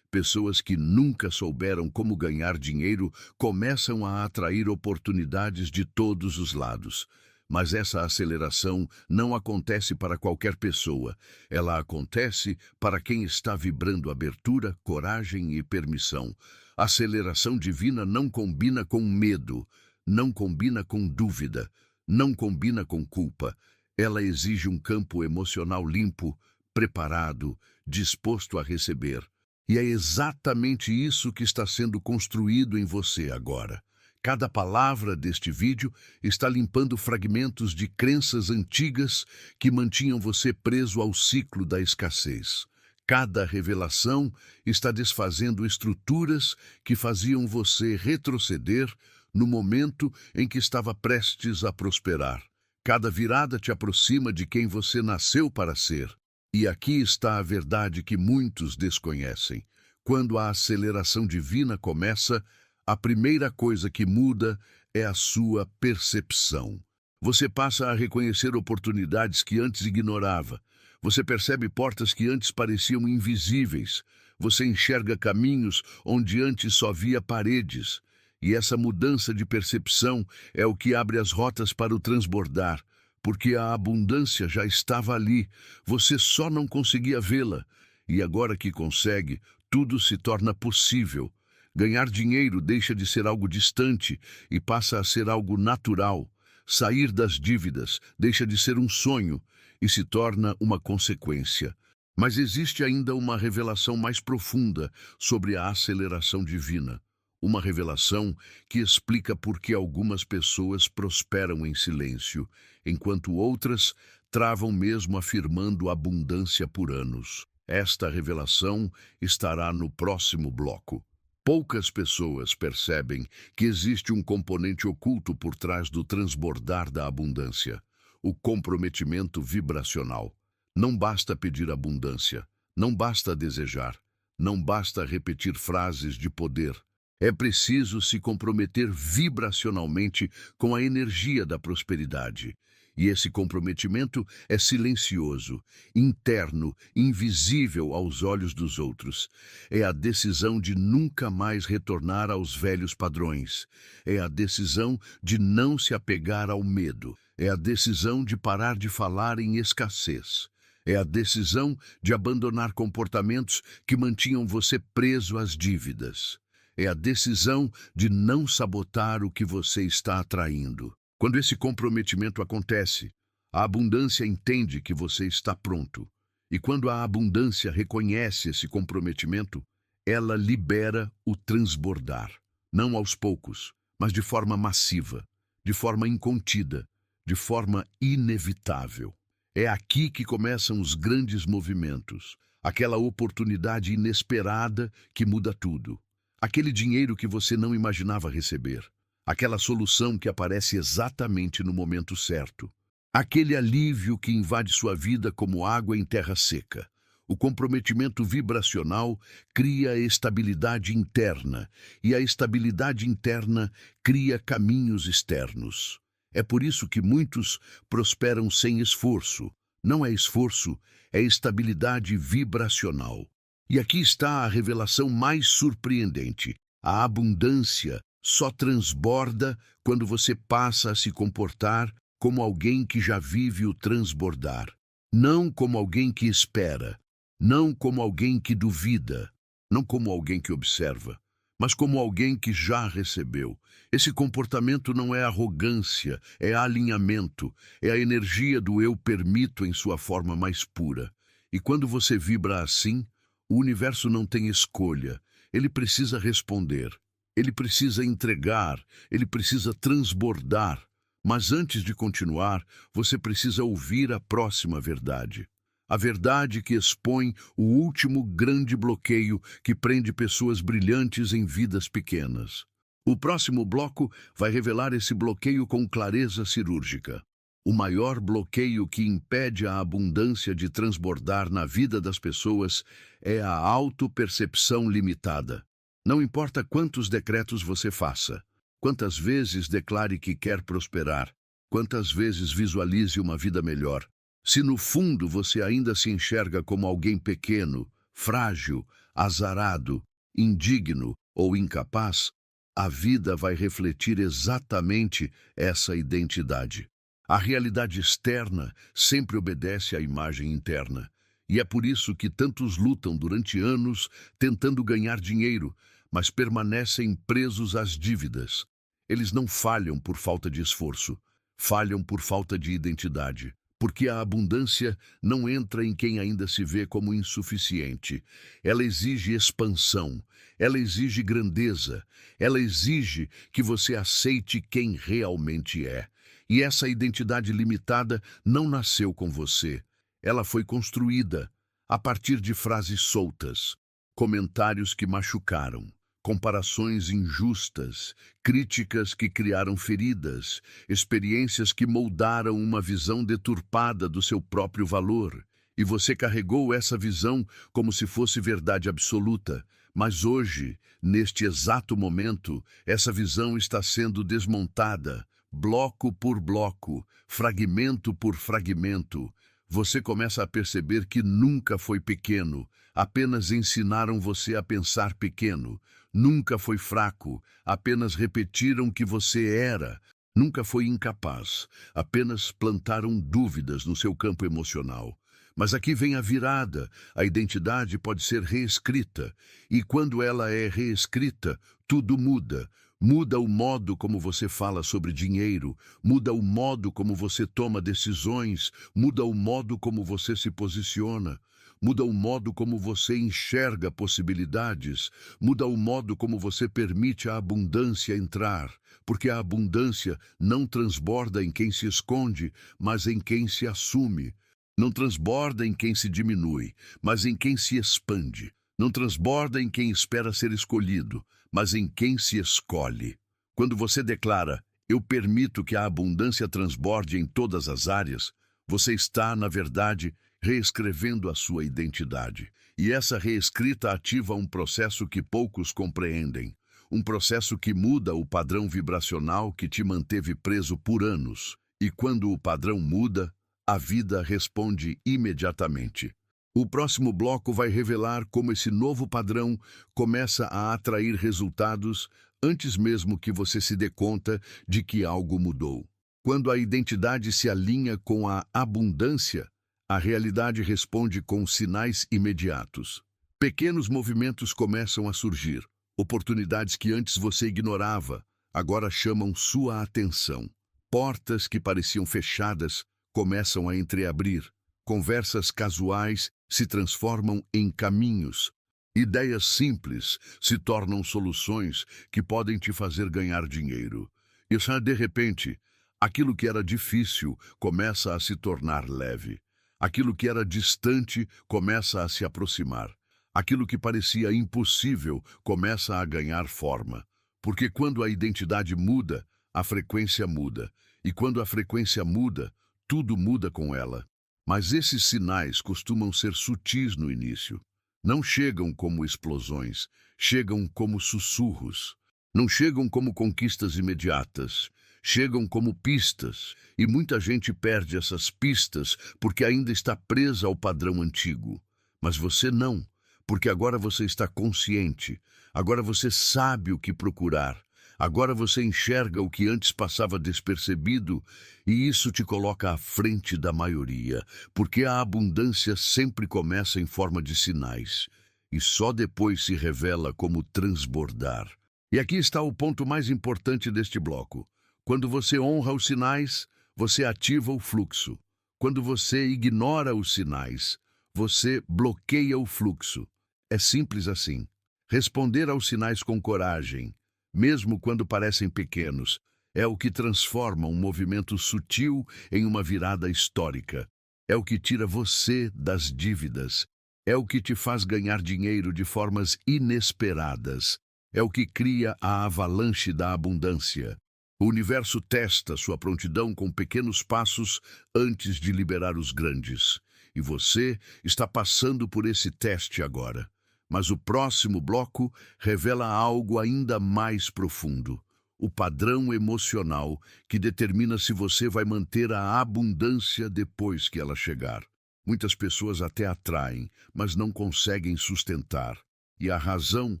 Pessoas que nunca souberam como ganhar dinheiro começam a atrair oportunidades de todos os lados. Mas essa aceleração não acontece para qualquer pessoa. Ela acontece para quem está vibrando abertura, coragem e permissão. A aceleração divina não combina com medo, não combina com dúvida, não combina com culpa. Ela exige um campo emocional limpo, preparado, disposto a receber. E é exatamente isso que está sendo construído em você agora. Cada palavra deste vídeo está limpando fragmentos de crenças antigas que mantinham você preso ao ciclo da escassez. Cada revelação está desfazendo estruturas que faziam você retroceder no momento em que estava prestes a prosperar. Cada virada te aproxima de quem você nasceu para ser. E aqui está a verdade que muitos desconhecem. Quando a aceleração divina começa, a primeira coisa que muda é a sua percepção. Você passa a reconhecer oportunidades que antes ignorava. Você percebe portas que antes pareciam invisíveis. Você enxerga caminhos onde antes só via paredes. E essa mudança de percepção é o que abre as rotas para o transbordar, porque a abundância já estava ali, você só não conseguia vê-la. E agora que consegue, tudo se torna possível. Ganhar dinheiro deixa de ser algo distante e passa a ser algo natural. Sair das dívidas deixa de ser um sonho e se torna uma consequência. Mas existe ainda uma revelação mais profunda sobre a aceleração divina. Uma revelação que explica por que algumas pessoas prosperam em silêncio, enquanto outras travam mesmo afirmando abundância por anos. Esta revelação estará no próximo bloco. Poucas pessoas percebem que existe um componente oculto por trás do transbordar da abundância: o comprometimento vibracional. Não basta pedir abundância, não basta desejar, não basta repetir frases de poder. É preciso se comprometer vibracionalmente com a energia da prosperidade. E esse comprometimento é silencioso, interno, invisível aos olhos dos outros. É a decisão de nunca mais retornar aos velhos padrões. É a decisão de não se apegar ao medo. É a decisão de parar de falar em escassez. É a decisão de abandonar comportamentos que mantinham você preso às dívidas. É a decisão de não sabotar o que você está atraindo. Quando esse comprometimento acontece, a abundância entende que você está pronto. E quando a abundância reconhece esse comprometimento, ela libera o transbordar. Não aos poucos, mas de forma massiva, de forma incontida, de forma inevitável. É aqui que começam os grandes movimentos, aquela oportunidade inesperada que muda tudo. Aquele dinheiro que você não imaginava receber. Aquela solução que aparece exatamente no momento certo. Aquele alívio que invade sua vida como água em terra seca. O comprometimento vibracional cria estabilidade interna, e a estabilidade interna cria caminhos externos. É por isso que muitos prosperam sem esforço. Não é esforço, é estabilidade vibracional. E aqui está a revelação mais surpreendente. A abundância só transborda quando você passa a se comportar como alguém que já vive o transbordar. Não como alguém que espera, não como alguém que duvida, não como alguém que observa, mas como alguém que já recebeu. Esse comportamento não é arrogância, é alinhamento, é a energia do eu permito em sua forma mais pura. E quando você vibra assim, o universo não tem escolha, ele precisa responder, ele precisa entregar, ele precisa transbordar. Mas antes de continuar, você precisa ouvir a próxima verdade. A verdade que expõe o último grande bloqueio que prende pessoas brilhantes em vidas pequenas. O próximo bloco vai revelar esse bloqueio com clareza cirúrgica. O maior bloqueio que impede a abundância de transbordar na vida das pessoas é a autopercepção limitada. Não importa quantos decretos você faça, quantas vezes declare que quer prosperar, quantas vezes visualize uma vida melhor. Se no fundo você ainda se enxerga como alguém pequeno, frágil, azarado, indigno ou incapaz, a vida vai refletir exatamente essa identidade. A realidade externa sempre obedece à imagem interna. E é por isso que tantos lutam durante anos tentando ganhar dinheiro, mas permanecem presos às dívidas. Eles não falham por falta de esforço, falham por falta de identidade. Porque a abundância não entra em quem ainda se vê como insuficiente. Ela exige expansão, ela exige grandeza, ela exige que você aceite quem realmente é. E essa identidade limitada não nasceu com você. Ela foi construída a partir de frases soltas, comentários que machucaram, comparações injustas, críticas que criaram feridas, experiências que moldaram uma visão deturpada do seu próprio valor. E você carregou essa visão como se fosse verdade absoluta. Mas hoje, neste exato momento, essa visão está sendo desmontada, bloco por bloco, fragmento por fragmento. Você começa a perceber que nunca foi pequeno, apenas ensinaram você a pensar pequeno. Nunca foi fraco, apenas repetiram que você era. Nunca foi incapaz, apenas plantaram dúvidas no seu campo emocional. Mas aqui vem a virada. A identidade pode ser reescrita. E quando ela é reescrita, tudo muda. Muda o modo como você fala sobre dinheiro, muda o modo como você toma decisões, muda o modo como você se posiciona, muda o modo como você enxerga possibilidades, muda o modo como você permite a abundância entrar, porque a abundância não transborda em quem se esconde, mas em quem se assume. Não transborda em quem se diminui, mas em quem se expande. Não transborda em quem espera ser escolhido, mas em quem se escolhe. Quando você declara, eu permito que a abundância transborde em todas as áreas, você está, na verdade, reescrevendo a sua identidade. E essa reescrita ativa um processo que poucos compreendem. Um processo que muda o padrão vibracional que te manteve preso por anos. E quando o padrão muda, a vida responde imediatamente. O próximo bloco vai revelar como esse novo padrão começa a atrair resultados antes mesmo que você se dê conta de que algo mudou. Quando a identidade se alinha com a abundância, a realidade responde com sinais imediatos. Pequenos movimentos começam a surgir. Oportunidades que antes você ignorava, agora chamam sua atenção. Portas que pareciam fechadas começam a entreabrir. Conversas casuais se transformam em caminhos. Ideias simples se tornam soluções que podem te fazer ganhar dinheiro. E já de repente, aquilo que era difícil começa a se tornar leve. Aquilo que era distante começa a se aproximar. Aquilo que parecia impossível começa a ganhar forma. Porque quando a identidade muda, a frequência muda. E quando a frequência muda, tudo muda com ela. Mas esses sinais costumam ser sutis no início. Não chegam como explosões, chegam como sussurros. Não chegam como conquistas imediatas, chegam como pistas. E muita gente perde essas pistas porque ainda está presa ao padrão antigo. Mas você não, porque agora você está consciente, agora você sabe o que procurar. Agora você enxerga o que antes passava despercebido e isso te coloca à frente da maioria, porque a abundância sempre começa em forma de sinais e só depois se revela como transbordar. E aqui está o ponto mais importante deste bloco. Quando você honra os sinais, você ativa o fluxo. Quando você ignora os sinais, você bloqueia o fluxo. É simples assim. Responder aos sinais com coragem, mesmo quando parecem pequenos, é o que transforma um movimento sutil em uma virada histórica. É o que tira você das dívidas. É o que te faz ganhar dinheiro de formas inesperadas. É o que cria a avalanche da abundância. O universo testa sua prontidão com pequenos passos antes de liberar os grandes. E você está passando por esse teste agora. Mas o próximo bloco revela algo ainda mais profundo. O padrão emocional que determina se você vai manter a abundância depois que ela chegar. Muitas pessoas até atraem, mas não conseguem sustentar. E a razão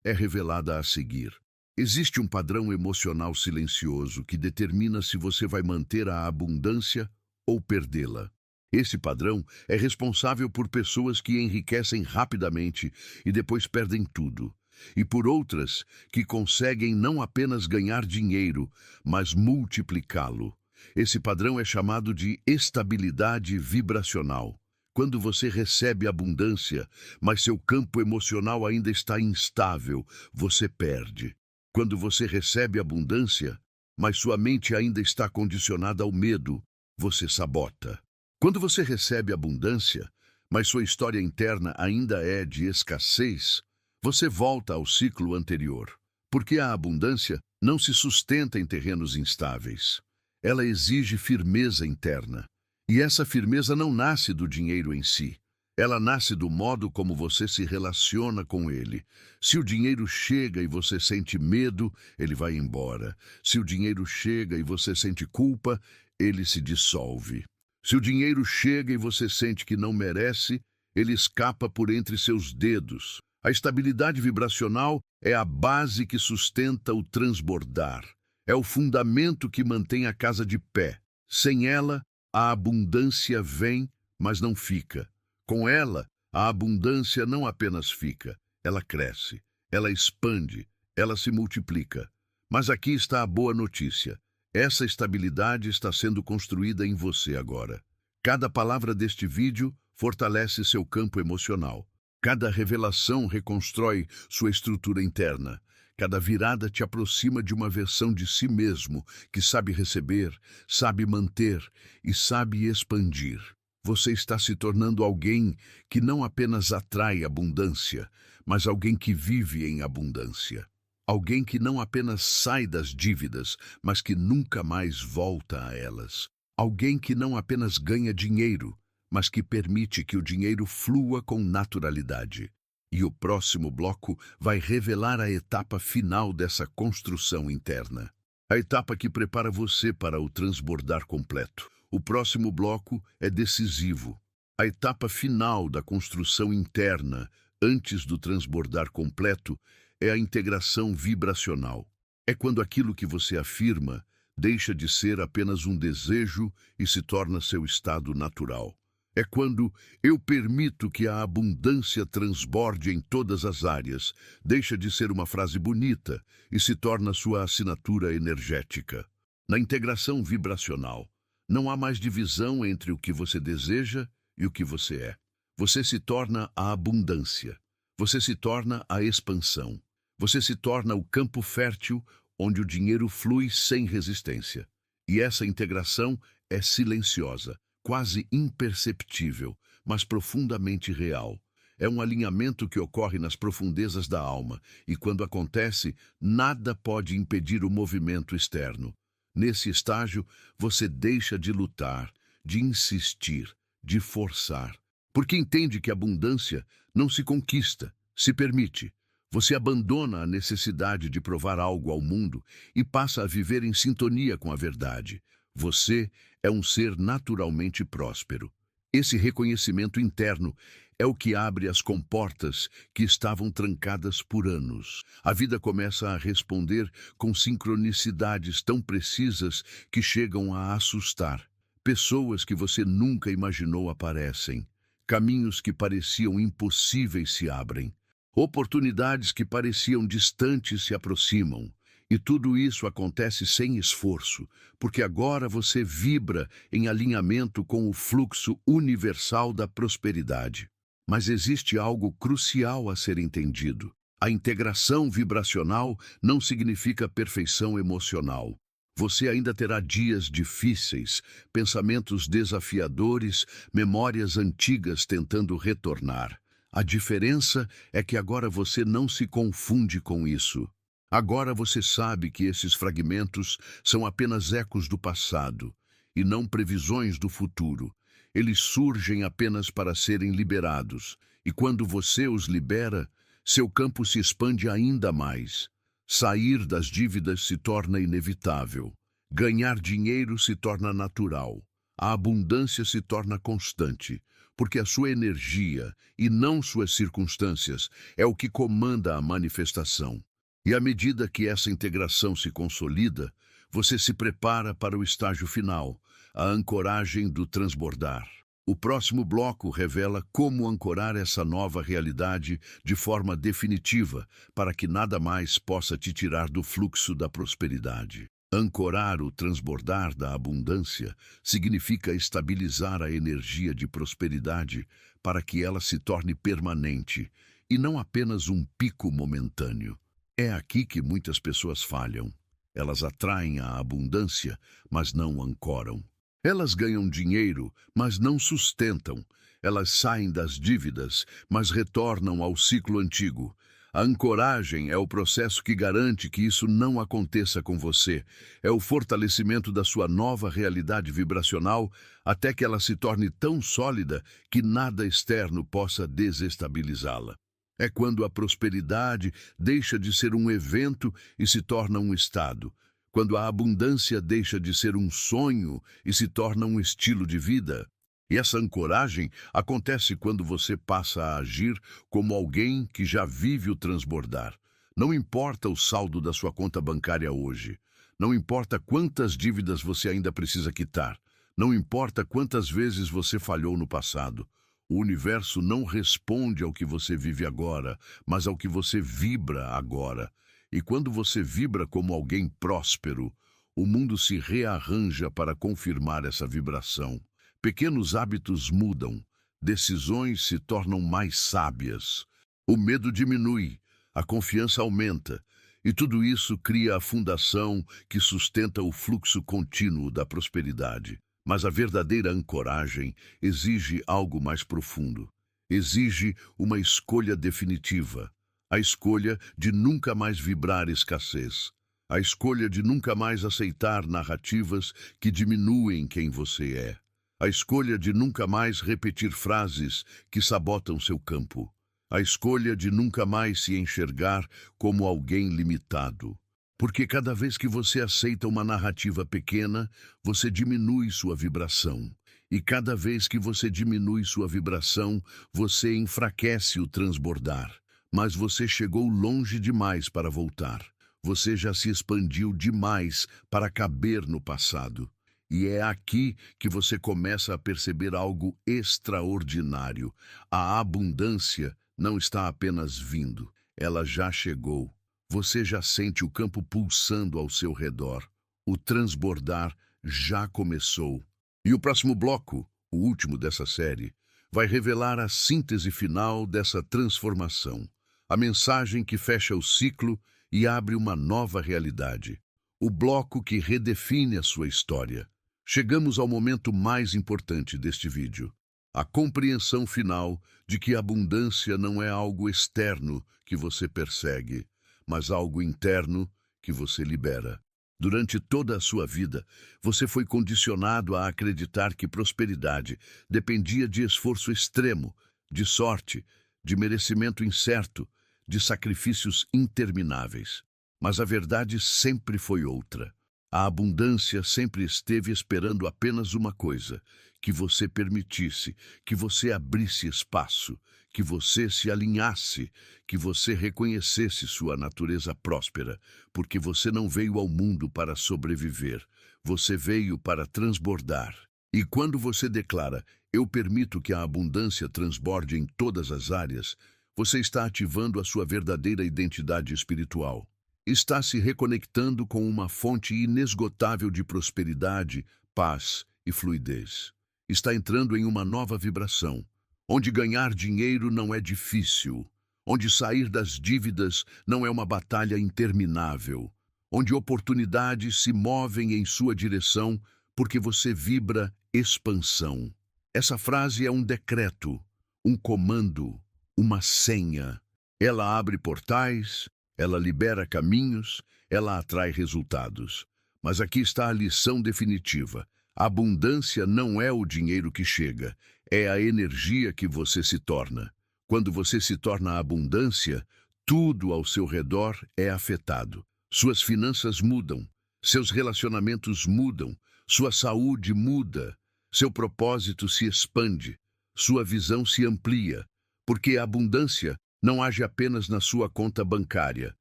é revelada a seguir. Existe um padrão emocional silencioso que determina se você vai manter a abundância ou perdê-la. Esse padrão é responsável por pessoas que enriquecem rapidamente e depois perdem tudo, e por outras que conseguem não apenas ganhar dinheiro, mas multiplicá-lo. Esse padrão é chamado de estabilidade vibracional. Quando você recebe abundância, mas seu campo emocional ainda está instável, você perde. Quando você recebe abundância, mas sua mente ainda está condicionada ao medo, você sabota. Quando você recebe abundância, mas sua história interna ainda é de escassez, você volta ao ciclo anterior. Porque a abundância não se sustenta em terrenos instáveis. Ela exige firmeza interna. E essa firmeza não nasce do dinheiro em si, Ela nasce do modo como você se relaciona com ele. Se o dinheiro chega e você sente medo, ele vai embora. Se o dinheiro chega e você sente culpa, ele se dissolve. Se o dinheiro chega e você sente que não merece, ele escapa por entre seus dedos. A estabilidade vibracional é a base que sustenta o transbordar. É o fundamento que mantém a casa de pé. Sem ela, a abundância vem, mas não fica. Com ela, a abundância não apenas fica, ela cresce, ela expande, ela se multiplica. Mas aqui está a boa notícia. Essa estabilidade está sendo construída em você agora. Cada palavra deste vídeo fortalece seu campo emocional. Cada revelação reconstrói sua estrutura interna. Cada virada te aproxima de uma versão de si mesmo que sabe receber, sabe manter e sabe expandir. Você está se tornando alguém que não apenas atrai abundância, mas alguém que vive em abundância. Alguém que não apenas sai das dívidas, mas que nunca mais volta a elas. Alguém que não apenas ganha dinheiro, mas que permite que o dinheiro flua com naturalidade. E o próximo bloco vai revelar a etapa final dessa construção interna. A etapa que prepara você para o transbordar completo. O próximo bloco é decisivo. A etapa final da construção interna, antes do transbordar completo, é a integração vibracional. É quando aquilo que você afirma deixa de ser apenas um desejo e se torna seu estado natural. É quando eu permito que a abundância transborde em todas as áreas, deixa de ser uma frase bonita e se torna sua assinatura energética. Na integração vibracional, não há mais divisão entre o que você deseja e o que você é. Você se torna a abundância. Você se torna a expansão. Você se torna o campo fértil onde o dinheiro flui sem resistência. E essa integração é silenciosa, quase imperceptível, mas profundamente real. É um alinhamento que ocorre nas profundezas da alma, e quando acontece, nada pode impedir o movimento externo. Nesse estágio, você deixa de lutar, de insistir, de forçar, porque entende que a abundância não se conquista, se permite. Você abandona a necessidade de provar algo ao mundo e passa a viver em sintonia com a verdade. Você é um ser naturalmente próspero. Esse reconhecimento interno é o que abre as comportas que estavam trancadas por anos. A vida começa a responder com sincronicidades tão precisas que chegam a assustar. Pessoas que você nunca imaginou aparecem. Caminhos que pareciam impossíveis se abrem. Oportunidades que pareciam distantes se aproximam. E tudo isso acontece sem esforço, porque agora você vibra em alinhamento com o fluxo universal da prosperidade. Mas existe algo crucial a ser entendido. A integração vibracional não significa perfeição emocional. Você ainda terá dias difíceis, pensamentos desafiadores, memórias antigas tentando retornar. A diferença é que agora você não se confunde com isso. Agora você sabe que esses fragmentos são apenas ecos do passado e não previsões do futuro. Eles surgem apenas para serem liberados, e quando você os libera, seu campo se expande ainda mais. Sair das dívidas se torna inevitável. Ganhar dinheiro se torna natural. A abundância se torna constante, porque a sua energia, e não suas circunstâncias, é o que comanda a manifestação. E à medida que essa integração se consolida, você se prepara para o estágio final, a ancoragem do transbordar. O próximo bloco revela como ancorar essa nova realidade de forma definitiva, para que nada mais possa te tirar do fluxo da prosperidade. Ancorar o transbordar da abundância significa estabilizar a energia de prosperidade para que ela se torne permanente e não apenas um pico momentâneo. É aqui que muitas pessoas falham. Elas atraem a abundância, mas não ancoram. Elas ganham dinheiro, mas não sustentam. Elas saem das dívidas, mas retornam ao ciclo antigo. A ancoragem é o processo que garante que isso não aconteça com você. É o fortalecimento da sua nova realidade vibracional até que ela se torne tão sólida que nada externo possa desestabilizá-la. É quando a prosperidade deixa de ser um evento e se torna um estado. Quando a abundância deixa de ser um sonho e se torna um estilo de vida. E essa ancoragem acontece quando você passa a agir como alguém que já vive o transbordar. Não importa o saldo da sua conta bancária hoje. Não importa quantas dívidas você ainda precisa quitar. Não importa quantas vezes você falhou no passado. O universo não responde ao que você vive agora, mas ao que você vibra agora. E quando você vibra como alguém próspero, o mundo se rearranja para confirmar essa vibração. Pequenos hábitos mudam, decisões se tornam mais sábias, o medo diminui, a confiança aumenta, e tudo isso cria a fundação que sustenta o fluxo contínuo da prosperidade. Mas a verdadeira ancoragem exige algo mais profundo. Exige uma escolha definitiva. A escolha de nunca mais vibrar escassez. A escolha de nunca mais aceitar narrativas que diminuem quem você é. A escolha de nunca mais repetir frases que sabotam seu campo. A escolha de nunca mais se enxergar como alguém limitado. Porque cada vez que você aceita uma narrativa pequena, você diminui sua vibração. E cada vez que você diminui sua vibração, você enfraquece o transbordar. Mas você chegou longe demais para voltar. Você já se expandiu demais para caber no passado. E é aqui que você começa a perceber algo extraordinário. A abundância não está apenas vindo, ela já chegou. Você já sente o campo pulsando ao seu redor. O transbordar já começou. E o próximo bloco, o último dessa série, vai revelar a síntese final dessa transformação. A mensagem que fecha o ciclo e abre uma nova realidade. O bloco que redefine a sua história. Chegamos ao momento mais importante deste vídeo. A compreensão final de que a abundância não é algo externo que você persegue, mas algo interno que você libera. Durante toda a sua vida, você foi condicionado a acreditar que prosperidade dependia de esforço extremo, de sorte, de merecimento incerto, de sacrifícios intermináveis. Mas a verdade sempre foi outra. A abundância sempre esteve esperando apenas uma coisa: que você permitisse, que você abrisse espaço, que você se alinhasse, que você reconhecesse sua natureza próspera, porque você não veio ao mundo para sobreviver, você veio para transbordar. E quando você declara, eu permito que a abundância transborde em todas as áreas, você está ativando a sua verdadeira identidade espiritual. Está se reconectando com uma fonte inesgotável de prosperidade, paz e fluidez. Está entrando em uma nova vibração, onde ganhar dinheiro não é difícil, onde sair das dívidas não é uma batalha interminável, onde oportunidades se movem em sua direção porque você vibra expansão. Essa frase é um decreto, um comando, uma senha. Ela abre portais, ela libera caminhos, ela atrai resultados. Mas aqui está a lição definitiva. A abundância não é o dinheiro que chega, é a energia que você se torna. Quando você se torna a abundância, tudo ao seu redor é afetado. Suas finanças mudam, seus relacionamentos mudam, sua saúde muda, seu propósito se expande, sua visão se amplia, porque a abundância não age apenas na sua conta bancária,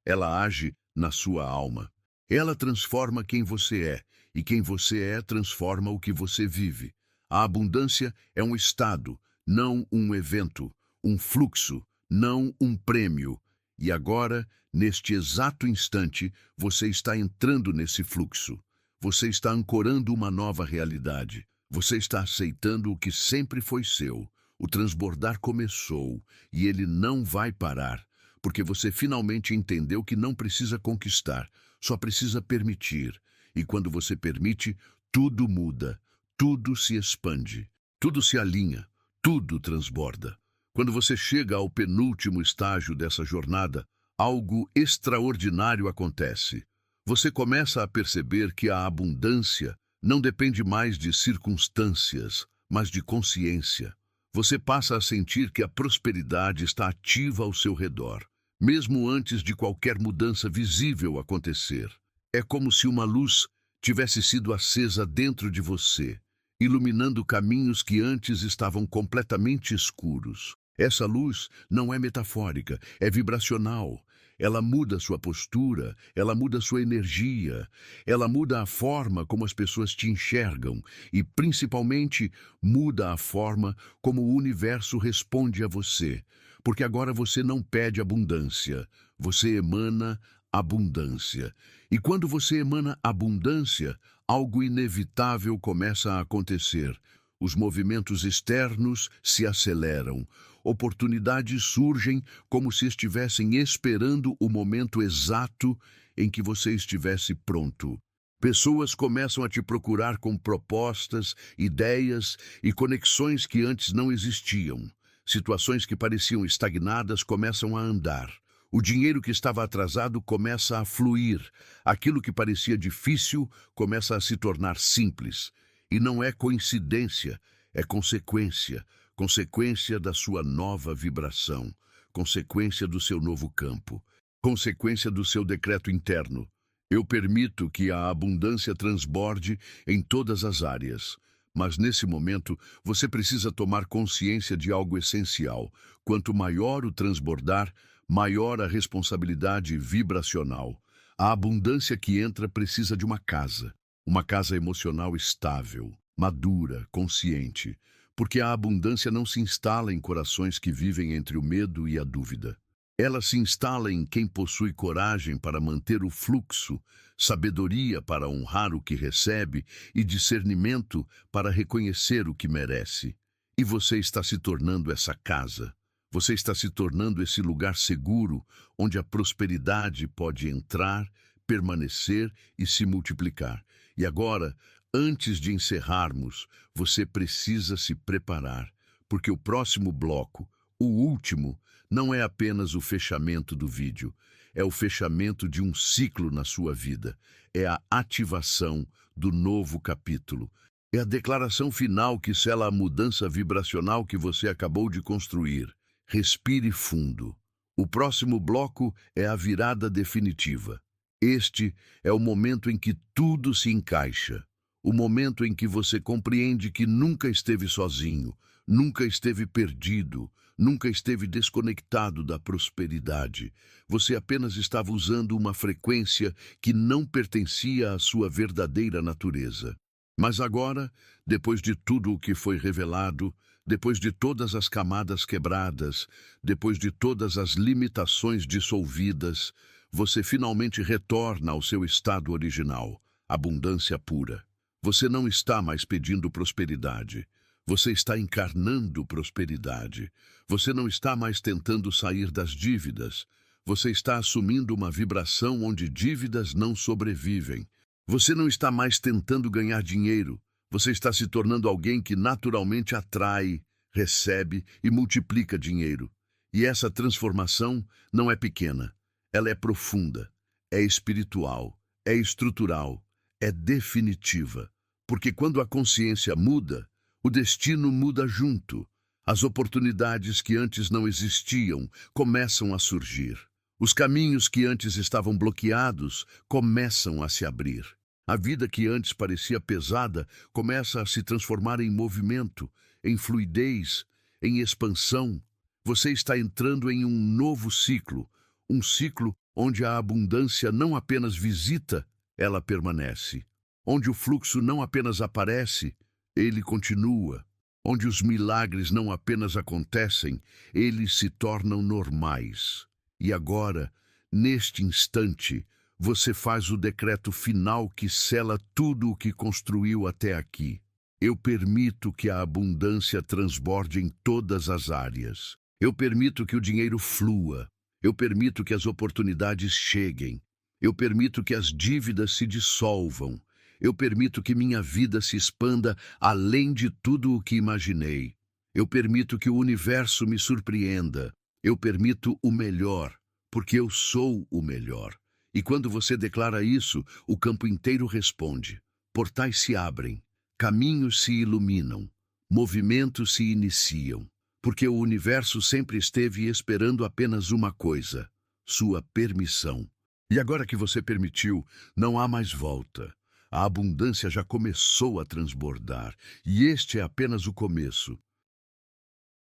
ela age na sua alma. Ela transforma quem você é, e quem você é transforma o que você vive. A abundância é um estado, não um evento, um fluxo, não um prêmio. E agora, neste exato instante, você está entrando nesse fluxo. Você está ancorando uma nova realidade. Você está aceitando o que sempre foi seu. O transbordar começou e ele não vai parar, porque você finalmente entendeu que não precisa conquistar, só precisa permitir. E quando você permite, tudo muda, tudo se expande, tudo se alinha, tudo transborda. Quando você chega ao penúltimo estágio dessa jornada, algo extraordinário acontece. Você começa a perceber que a abundância não depende mais de circunstâncias, mas de consciência. Você passa a sentir que a prosperidade está ativa ao seu redor, mesmo antes de qualquer mudança visível acontecer. É como se uma luz tivesse sido acesa dentro de você, iluminando caminhos que antes estavam completamente escuros. Essa luz não é metafórica, é vibracional. Ela muda sua postura, ela muda sua energia, ela muda a forma como as pessoas te enxergam e, principalmente, muda a forma como o universo responde a você. Porque agora você não pede abundância, você emana abundância. E quando você emana abundância, algo inevitável começa a acontecer. Os movimentos externos se aceleram. Oportunidades surgem como se estivessem esperando o momento exato em que você estivesse pronto. Pessoas começam a te procurar com propostas, ideias e conexões que antes não existiam. Situações que pareciam estagnadas começam a andar. O dinheiro que estava atrasado começa a fluir. Aquilo que parecia difícil começa a se tornar simples. E não é coincidência, é consequência. Consequência da sua nova vibração, consequência do seu novo campo, consequência do seu decreto interno. Eu permito que a abundância transborde em todas as áreas. Mas nesse momento, você precisa tomar consciência de algo essencial. Quanto maior o transbordar, maior a responsabilidade vibracional. A abundância que entra precisa de uma casa emocional estável, madura, consciente. Porque a abundância não se instala em corações que vivem entre o medo e a dúvida. Ela se instala em quem possui coragem para manter o fluxo, sabedoria para honrar o que recebe e discernimento para reconhecer o que merece. E você está se tornando essa casa. Você está se tornando esse lugar seguro onde a prosperidade pode entrar, permanecer e se multiplicar. E agora, antes de encerrarmos, você precisa se preparar, porque o próximo bloco, o último, não é apenas o fechamento do vídeo, é o fechamento de um ciclo na sua vida, é a ativação do novo capítulo, é a declaração final que sela a mudança vibracional que você acabou de construir. Respire fundo. O próximo bloco é a virada definitiva. Este é o momento em que tudo se encaixa. O momento em que você compreende que nunca esteve sozinho, nunca esteve perdido, nunca esteve desconectado da prosperidade. Você apenas estava usando uma frequência que não pertencia à sua verdadeira natureza. Mas agora, depois de tudo o que foi revelado, depois de todas as camadas quebradas, depois de todas as limitações dissolvidas, você finalmente retorna ao seu estado original, abundância pura. Você não está mais pedindo prosperidade. Você está encarnando prosperidade. Você não está mais tentando sair das dívidas. Você está assumindo uma vibração onde dívidas não sobrevivem. Você não está mais tentando ganhar dinheiro. Você está se tornando alguém que naturalmente atrai, recebe e multiplica dinheiro. E essa transformação não é pequena. Ela é profunda, é espiritual, é estrutural, é definitiva. Porque quando a consciência muda, o destino muda junto. As oportunidades que antes não existiam começam a surgir. Os caminhos que antes estavam bloqueados começam a se abrir. A vida que antes parecia pesada começa a se transformar em movimento, em fluidez, em expansão. Você está entrando em um novo ciclo, um ciclo onde a abundância não apenas visita, ela permanece. Onde o fluxo não apenas aparece, ele continua. Onde os milagres não apenas acontecem, eles se tornam normais. E agora, neste instante, você faz o decreto final que sela tudo o que construiu até aqui. Eu permito que a abundância transborde em todas as áreas. Eu permito que o dinheiro flua. Eu permito que as oportunidades cheguem. Eu permito que as dívidas se dissolvam. Eu permito que minha vida se expanda além de tudo o que imaginei. Eu permito que o universo me surpreenda. Eu permito o melhor, porque eu sou o melhor. E quando você declara isso, o campo inteiro responde. Portais se abrem, caminhos se iluminam, movimentos se iniciam, porque o universo sempre esteve esperando apenas uma coisa: sua permissão. E agora que você permitiu, não há mais volta. A abundância já começou a transbordar, e este é apenas o começo.